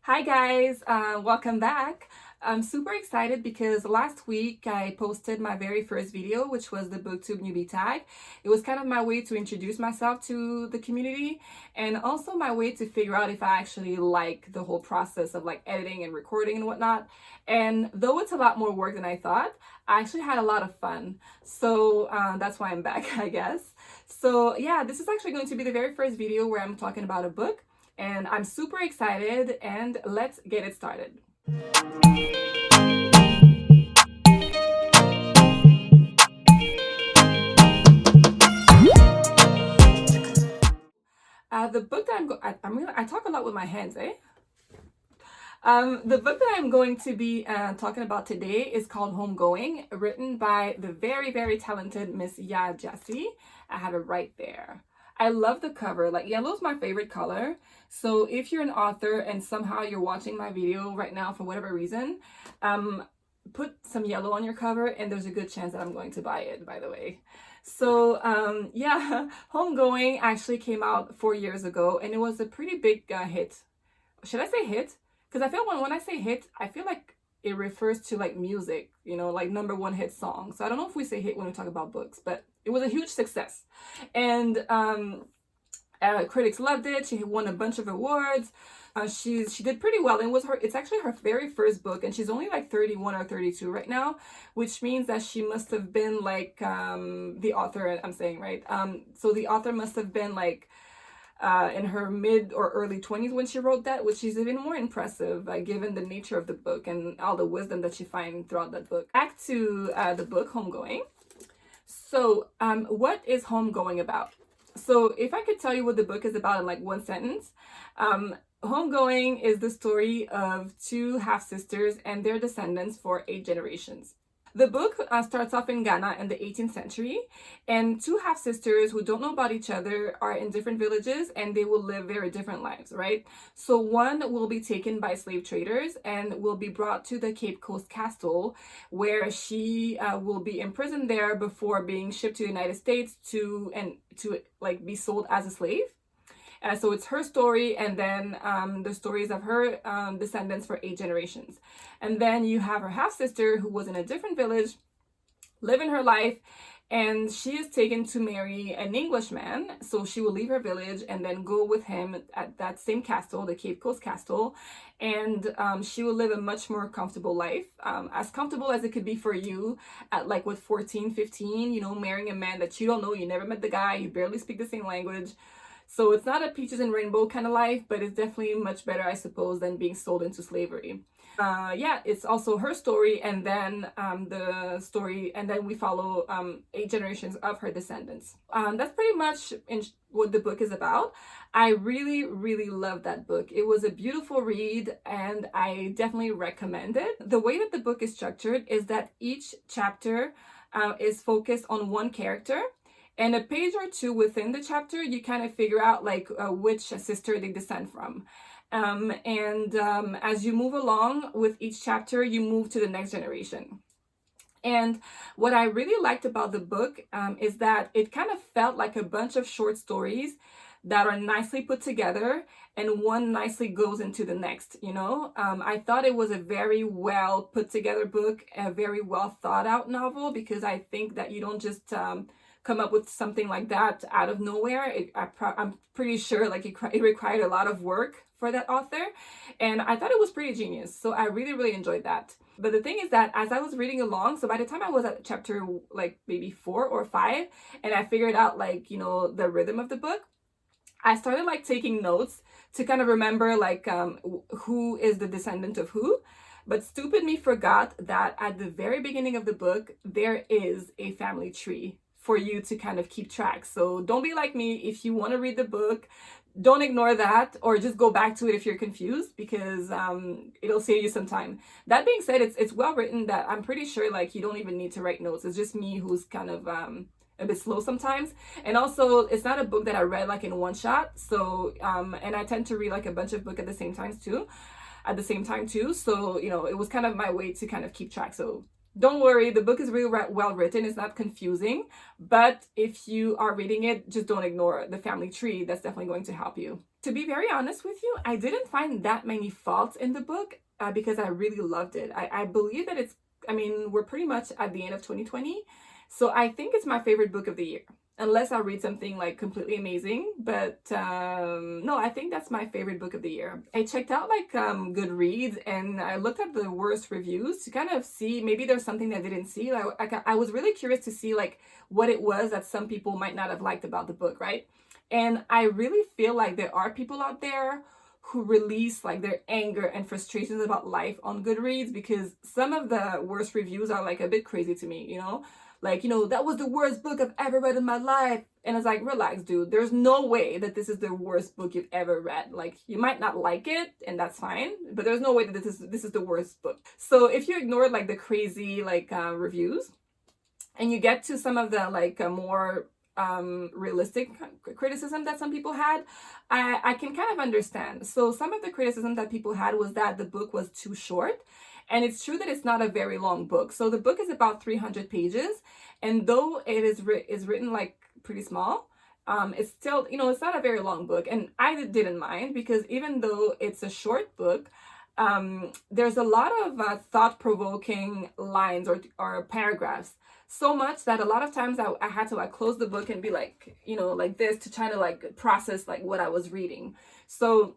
Hi guys, welcome back. I'm super excited because last week I posted my very first video, which was the BookTube newbie tag. It was kind of my way to introduce myself to the community and also my way to figure out if I actually like the whole process of like editing and recording and whatnot. And though it's a lot more work than I thought, I actually had a lot of fun. So that's why I'm back, I guess. So yeah, this is actually going to be the very first video where I'm talking about a book and I'm super excited, and let's get it started. The book that I talk a lot with my hands, eh? The book that I'm going to be talking about today is called Homegoing, written by the very, very talented Miss Yaa Gyasi. I have it right there. I love the cover. Like, yellow is my favorite color. So if you're an author and somehow you're watching my video right now for whatever reason, put some yellow on your cover and there's a good chance that I'm going to buy it, by the way. So yeah, Homegoing actually came out 4 years ago and it was a pretty big hit. Should I say hit? Because I feel when I say hit, I feel like it refers to like music, you know, like number one hit song. So I don't know if we say hit when we talk about books, but it was a huge success. And critics loved it. She won a bunch of awards. She did pretty well. And it's actually her very first book, and she's only like 31 or 32 right now, which means that she must have been like the author. I'm saying right. So the author must have been like in her mid or early 20s when she wrote that, which is even more impressive given the nature of the book and all the wisdom that she finds throughout that book. Back to the book, Homegoing. So what is Homegoing about? So if I could tell you what the book is about in like one sentence, Homegoing is the story of two half-sisters and their descendants for 8 generations. The book starts off in Ghana in the 18th century, and two half-sisters who don't know about each other are in different villages and they will live very different lives, right? So one will be taken by slave traders and will be brought to the Cape Coast Castle, where she will be imprisoned there before being shipped to the United States to like be sold as a slave. So it's her story, and then the stories of her descendants for 8 generations. And then you have her half-sister who was in a different village, living her life, and she is taken to marry an Englishman. So she will leave her village and then go with him at that same castle, the Cape Coast Castle, and she will live a much more comfortable life, as comfortable as it could be for you at like with 14, 15, you know, marrying a man that you don't know, you never met the guy, you barely speak the same language. So it's not a peaches and rainbow kind of life, but it's definitely much better, I suppose, than being sold into slavery. Yeah, it's also her story, and then the story, and then we follow 8 generations of her descendants. That's pretty much what the book is about. I really, really love that book. It was a beautiful read, and I definitely recommend it. The way that the book is structured is that each chapter is focused on one character. And a page or two within the chapter, you kind of figure out like which sister they descend from. As you move along with each chapter, you move to the next generation. And what I really liked about the book is that it kind of felt like a bunch of short stories that are nicely put together, and one nicely goes into the next, you know. I thought it was a very well put together book, a very well thought out novel, because I think that you don't just come up with something like that out of nowhere. I'm pretty sure like it required a lot of work for that author, and I thought it was pretty genius. So I really, really enjoyed that. But the thing is that as I was reading along, so by the time I was at chapter like maybe 4 or 5, and I figured out like, you know, the rhythm of the book, I started like taking notes to kind of remember like who is the descendant of who. But stupid me forgot that at the very beginning of the book, there is a family tree for you to kind of keep track. So don't be like me. If you want to read the book, don't ignore that, or just go back to it if you're confused, because it'll save you some time. That being said, it's well written that I'm pretty sure like you don't even need to write notes. It's just me who's kind of a bit slow sometimes. And also it's not a book that I read like in one shot. So and I tend to read like a bunch of books at the same time too. So, you know, it was kind of my way to kind of keep track. So don't worry, the book is really well written. It's not confusing, but if you are reading it, just don't ignore the family tree. That's definitely going to help you. To be very honest with you, I didn't find that many faults in the book because I really loved it. I believe that I mean, we're pretty much at the end of 2020. So I think it's my favorite book of the year. Unless I read something like completely amazing. But no, I think that's my favorite book of the year. I checked out like Goodreads and I looked at the worst reviews to kind of see maybe there's something that I didn't see. I was really curious to see like what it was that some people might not have liked about the book, right? And I really feel like there are people out there who release like their anger and frustrations about life on Goodreads, because some of the worst reviews are like a bit crazy to me, you know? Like, you know, that was the worst book I've ever read in my life. And it's like, relax, dude. There's no way that this is the worst book you've ever read. Like, you might not like it, and that's fine, but there's no way that this is the worst book. So if you ignore like the crazy like reviews, and you get to some of the like more realistic criticism that some people had, I can kind of understand. So some of the criticism that people had was that the book was too short. And it's true that it's not a very long book. So the book is about 300 pages. And though it is written like pretty small, it's still, you know, it's not a very long book. And I didn't mind, because even though it's a short book, there's a lot of thought-provoking lines or paragraphs. So much that a lot of times I had to like close the book and be like, you know, like this to try to like process like what I was reading. So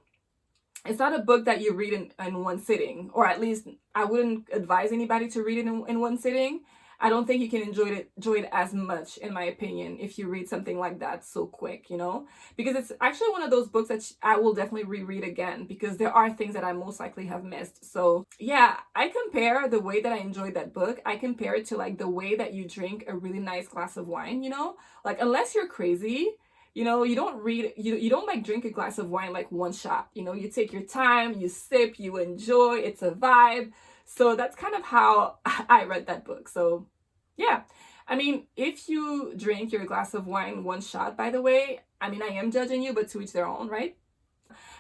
it's not a book that you read in one sitting, or at least I wouldn't advise anybody to read it in one sitting. I don't think you can enjoy it as much, in my opinion, if you read something like that so quick, you know? Because it's actually one of those books that I will definitely reread again, because there are things that I most likely have missed. So yeah, I compare the way that I enjoyed that book, I compare it to like the way that you drink a really nice glass of wine, you know? Like, unless you're crazy, you know, you don't like drink a glass of wine like one shot. You know, you take your time, you sip, you enjoy, it's a vibe. So that's kind of how I read that book. So yeah, I mean, if you drink your glass of wine one shot, by the way, I mean, I am judging you, but to each their own, right?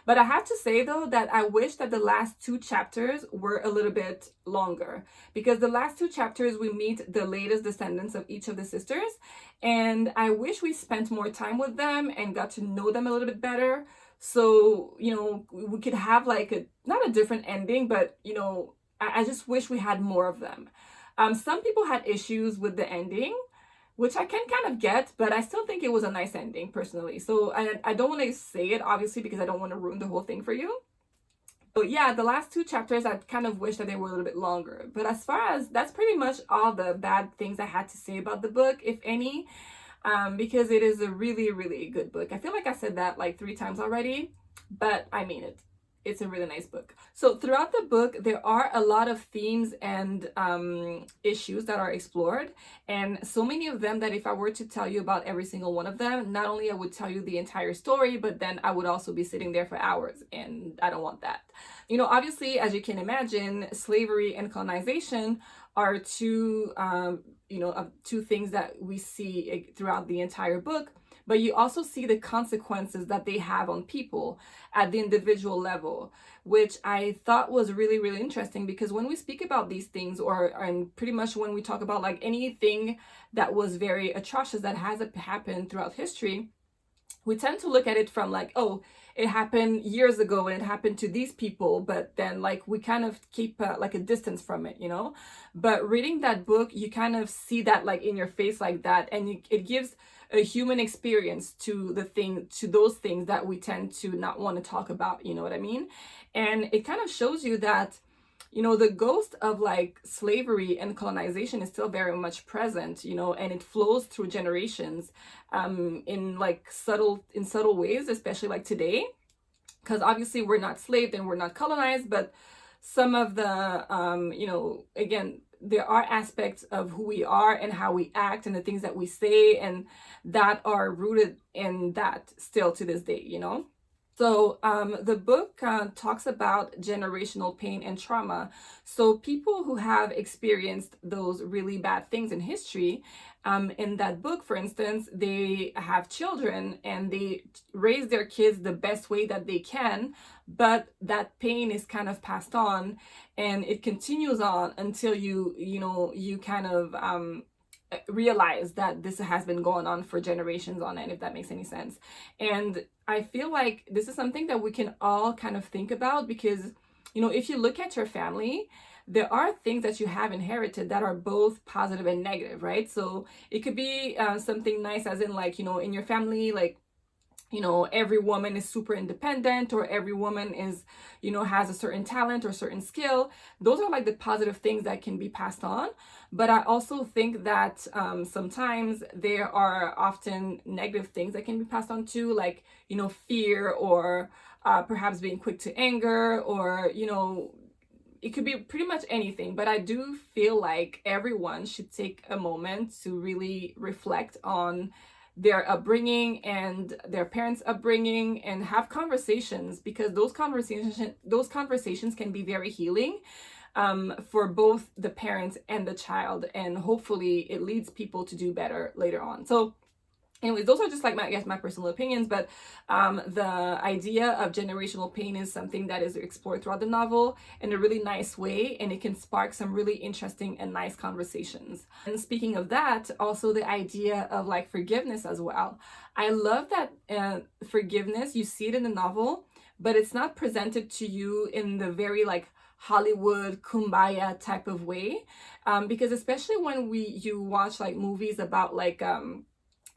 But I have to say though that I wish that the last two chapters were a little bit longer, because the last two chapters we meet the latest descendants of each of the sisters, and I wish we spent more time with them and got to know them a little bit better. So, you know, we could have like not a different ending, but you know, I just wish we had more of them. Some people had issues with the ending, which I can kind of get, but I still think it was a nice ending personally. So I don't want to say it, obviously, because I don't want to ruin the whole thing for you. So yeah, the last two chapters, I kind of wish that they were a little bit longer. But as far as, that's pretty much all the bad things I had to say about the book, if any, because it is a really, really good book. I feel like I said that like 3 times already, but I mean it. It's a really nice book. So throughout the book, there are a lot of themes and issues that are explored, and so many of them that if I were to tell you about every single one of them, not only I would tell you the entire story, but then I would also be sitting there for hours, and I don't want that. You know, obviously, as you can imagine, slavery and colonization are two, two things that we see throughout the entire book. But you also see the consequences that they have on people at the individual level, which I thought was really, really interesting, because when we speak about these things, and pretty much when we talk about like anything that was very atrocious that has happened throughout history, we tend to look at it from like, oh, it happened years ago and it happened to these people, but then like we kind of keep like a distance from it, you know? But reading that book, you kind of see that like in your face like that, and it gives a human experience to those things that we tend to not want to talk about, you know what I mean? And it kind of shows you that, you know, the ghost of like slavery and colonization is still very much present, you know, and it flows through generations in subtle ways, especially like today, because obviously we're not slaved and we're not colonized, but some of the again, there are aspects of who we are and how we act and the things that we say, and that are rooted in that still to this day, you know? So the book talks about generational pain and trauma. So people who have experienced those really bad things in history, in that book, for instance, they have children and they raise their kids the best way that they can, but that pain is kind of passed on, and it continues on until you kind of realize that this has been going on for generations on end, if that makes any sense. And I feel like this is something that we can all kind of think about, because, you know, if you look at your family, there are things that you have inherited that are both positive and negative, right? So it could be something nice, as in, like, you know, in your family, like, you know, every woman is super independent, or every woman is, you know, has a certain talent or certain skill. Those are like the positive things that can be passed on. But I also think that sometimes there are often negative things that can be passed on too, like, you know, fear, or perhaps being quick to anger, or, you know, it could be pretty much anything. But I do feel like everyone should take a moment to really reflect on their upbringing and their parents' upbringing, and have conversations, because those conversations can be very healing for both the parents and the child, and hopefully it leads people to do better later on. So anyways, those are just like my personal opinions. But the idea of generational pain is something that is explored throughout the novel in a really nice way, and it can spark some really interesting and nice conversations. And speaking of that, also the idea of like forgiveness as well. I love that forgiveness, you see it in the novel, but it's not presented to you in the very like Hollywood kumbaya type of way, because especially when you watch like movies about like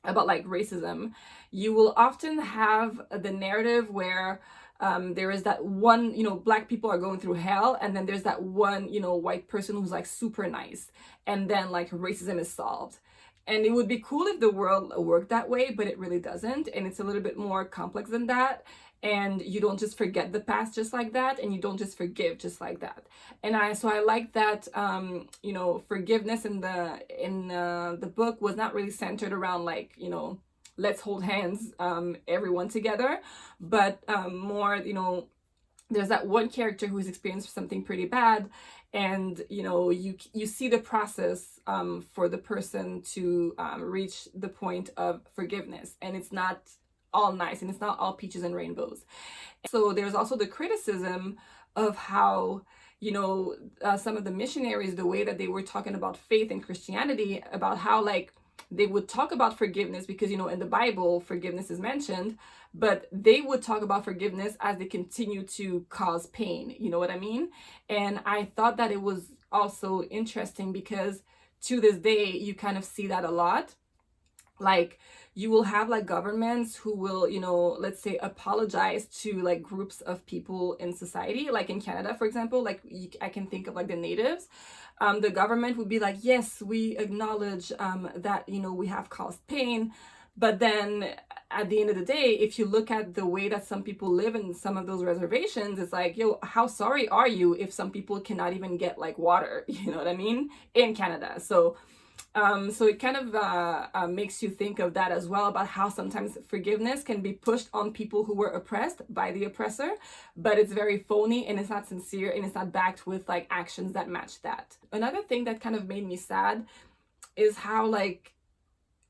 racism, you will often have the narrative where there is that one, you know, black people are going through hell, and then there's that one, you know, white person who's like super nice, and then like racism is solved. And it would be cool if the world worked that way, but it really doesn't, and it's a little bit more complex than that. And you don't just forget the past just like that, and you don't just forgive just like that. And I like that you know, forgiveness in the book was not really centered around like, you know, let's hold hands, everyone together, but more, you know, there's that one character who's experienced something pretty bad, and you know, you see the process for the person to reach the point of forgiveness, and it's not all nice, and it's not all peaches and rainbows. So there's also the criticism of how, you know, some of the missionaries, the way that they were talking about faith and Christianity, about how like they would talk about forgiveness, because, you know, in the Bible forgiveness is mentioned, but they would talk about forgiveness as they continue to cause pain, you know what I mean? And I thought that it was also interesting, because to this day you kind of see that a lot. Like, you will have like governments who will, you know, let's say apologize to like groups of people in society, like in Canada, for example. Like, I can think of like the natives. The government would be like, yes, we acknowledge that, you know, we have caused pain. But then at the end of the day, if you look at the way that some people live in some of those reservations, it's like, yo, how sorry are you if some people cannot even get like water, you know what I mean, in Canada? So it kind of makes you think of that as well, about how sometimes forgiveness can be pushed on people who were oppressed by the oppressor, but it's very phony, and it's not sincere, and it's not backed with like actions that match that. Another thing that kind of made me sad is how, like,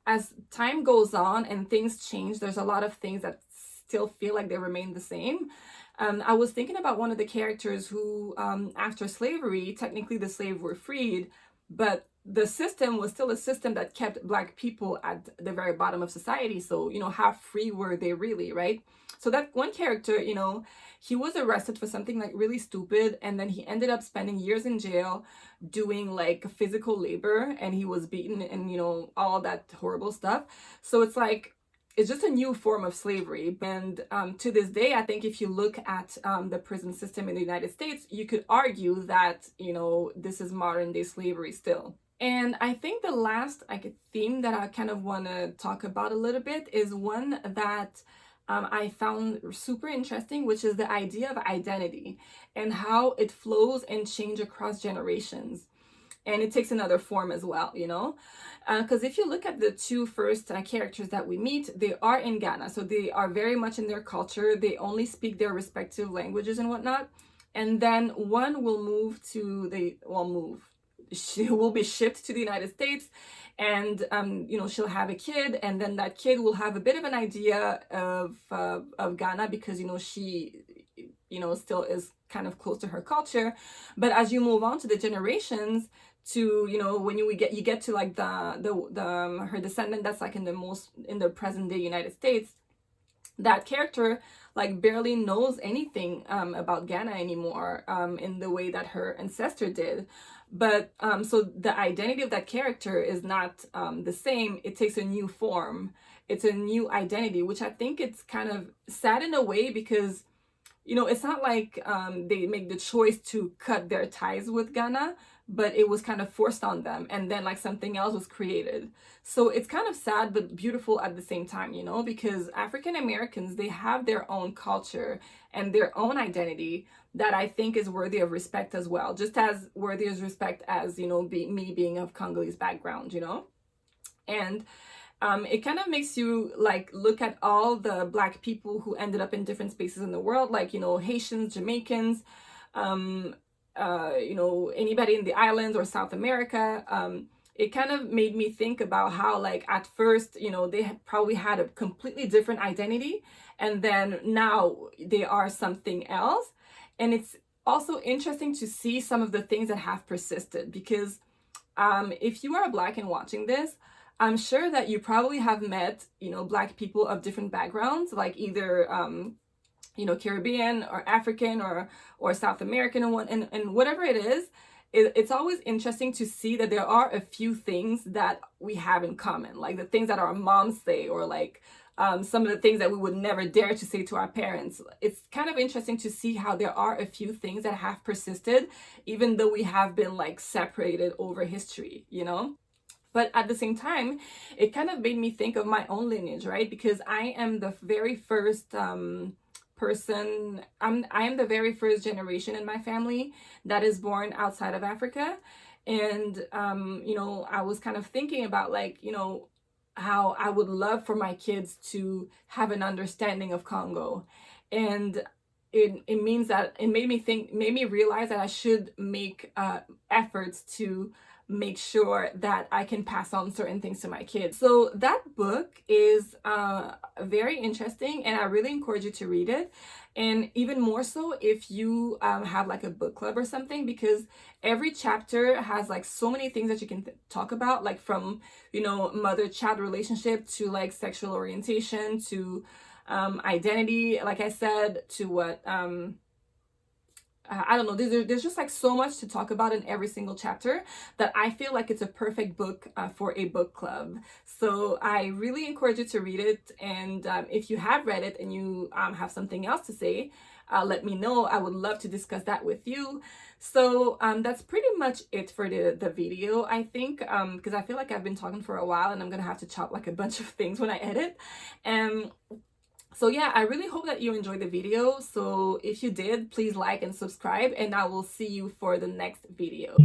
as time goes on and things change, there's a lot of things that still feel like they remain the same. I was thinking about one of the characters who, after slavery, technically the slaves were freed, but the system was still a system that kept Black people at the very bottom of society. So, you know, how free were they really, right? So that one character, you know, he was arrested for something like really stupid, and then he ended up spending years in jail doing like physical labor, and he was beaten, and, you know, all that horrible stuff. So it's like, it's just a new form of slavery. And to this day, I think if you look at the prison system in the United States, you could argue that, you know, this is modern day slavery still. And I think the last theme that I kind of want to talk about a little bit is one that I found super interesting, which is the idea of identity and how it flows and changes across generations. And it takes another form as well, you know? Because if you look at the two first characters that we meet, they are in Ghana. So they are very much in their culture. They only speak their respective languages and whatnot. And then one will she will be shipped to the United States, and you know, she'll have a kid, and then that kid will have a bit of an idea of Ghana, because, you know, she, you know, still is kind of close to her culture. But as you move on to the generations, to, you know, when you get to like her descendant that's like in the present day United States, that character like barely knows anything about Ghana anymore in the way that her ancestor did. But so the identity of that character is not the same. It takes a new form. It's a new identity, which I think it's kind of sad in a way, because you know, it's not like they make the choice to cut their ties with Ghana, but it was kind of forced on them, and then like something else was created. So it's kind of sad but beautiful at the same time, you know, because African Americans, they have their own culture and their own identity that I think is worthy of respect as well, just as worthy of respect as, you know, me being of Congolese background, you know. And it kind of makes you like look at all the Black people who ended up in different spaces in the world, like, you know, Haitians, Jamaicans, you know, anybody in the islands or South America. It kind of made me think about how, like, at first, you know, they probably had a completely different identity, and then now they are something else. And it's also interesting to see some of the things that have persisted, because if you are Black and watching this, I'm sure that you probably have met, you know, Black people of different backgrounds, like either, you know, Caribbean or African or South American, and whatever it is, it's always interesting to see that there are a few things that we have in common, like the things that our moms say, or like some of the things that we would never dare to say to our parents. It's kind of interesting to see how there are a few things that have persisted, even though we have been like separated over history, you know? But at the same time, it kind of made me think of my own lineage, right? Because I am the very first person, I am the very first generation in my family that is born outside of Africa. And, you know, I was kind of thinking about, like, you know, how I would love for my kids to have an understanding of Congo. And it means that it made me realize that I should make efforts to make sure that I can pass on certain things to my kids. So that book is very interesting, and I really encourage you to read it. And even more so if you have like a book club or something, because every chapter has like so many things that you can talk about, like from, you know, mother-child relationship to like sexual orientation to identity, like I said, to what I don't know, there's just like so much to talk about in every single chapter that I feel like it's a perfect book for a book club. So I really encourage you to read it. And if you have read it and you have something else to say, let me know. I would love to discuss that with you. So that's pretty much it for the video, I think, because I feel like I've been talking for a while and I'm going to have to chop like a bunch of things when I edit. So yeah, I really hope that you enjoyed the video. So if you did, please like and subscribe, and I will see you for the next video.